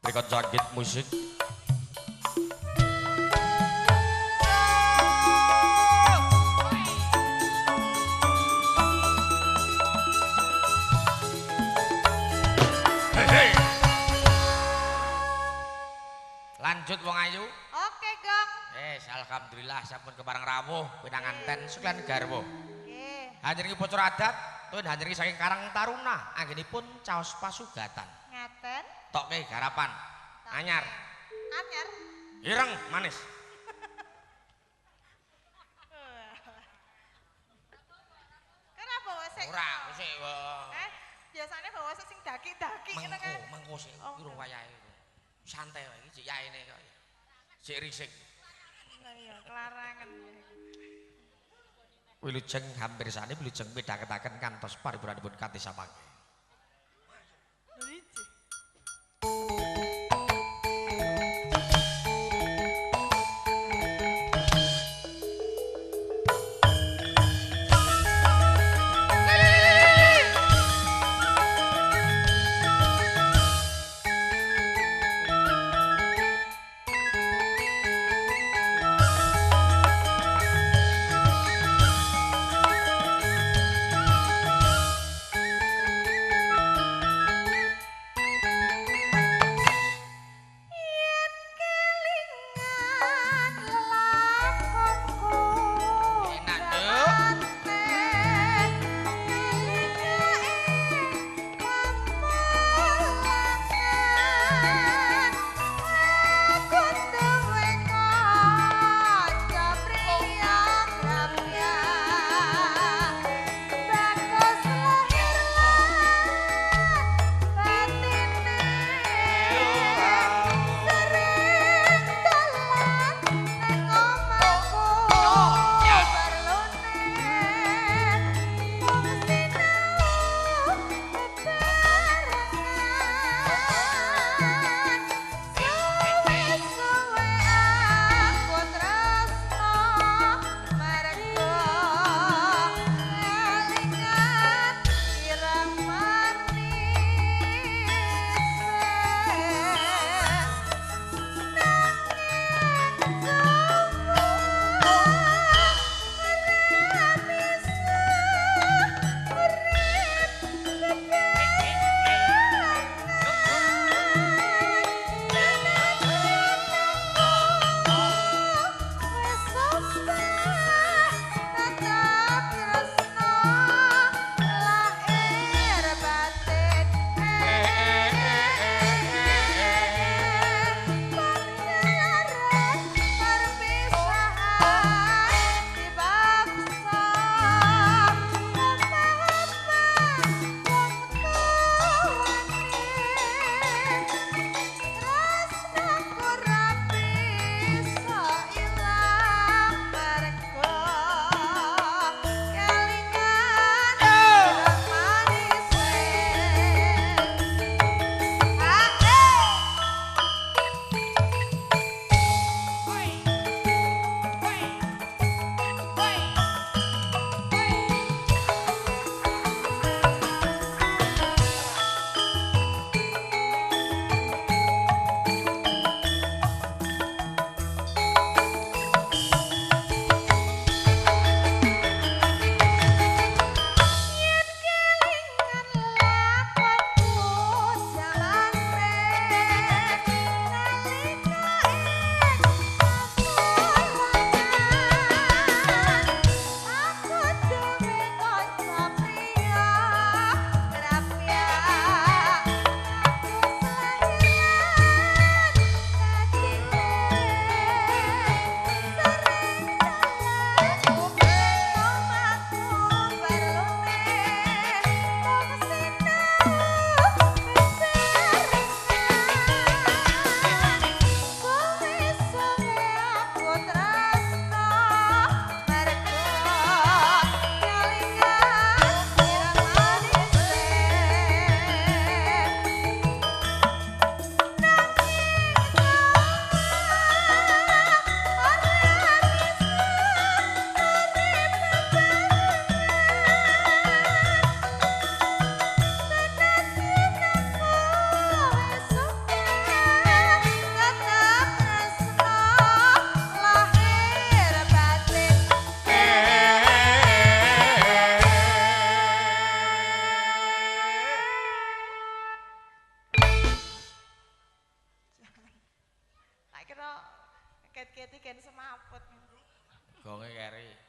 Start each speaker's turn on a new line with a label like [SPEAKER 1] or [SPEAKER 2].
[SPEAKER 1] Berikut jangkit musik. Lanjut wong ayu.
[SPEAKER 2] Oke, Gong.
[SPEAKER 1] Alhamdulillah sampun kepareng rawuh pinanganten sekalian garwa.
[SPEAKER 2] Nggih.
[SPEAKER 1] Hanjenengi bocor adat, tuwin hanjenengi saking Karang Taruna, anggenipun caos pasugatan.
[SPEAKER 2] Ngaten.
[SPEAKER 1] Tokke garapan. Anyar.
[SPEAKER 2] Anyar.
[SPEAKER 1] Ireng manis.
[SPEAKER 2] Kenapa bawa sing?
[SPEAKER 1] Ora, sik
[SPEAKER 2] Biasanya bawa sing daki-daki ngono kan.
[SPEAKER 1] mengko sik durung wayahe. Santai wae iki yaene kok. Sik risik.
[SPEAKER 2] Lah iya, kelarangan.
[SPEAKER 1] Wilujeng hampir sane wilujeng midhaketaken kantos paripurnanipun kanthi samangke.
[SPEAKER 2] Lucu.
[SPEAKER 1] gonge keri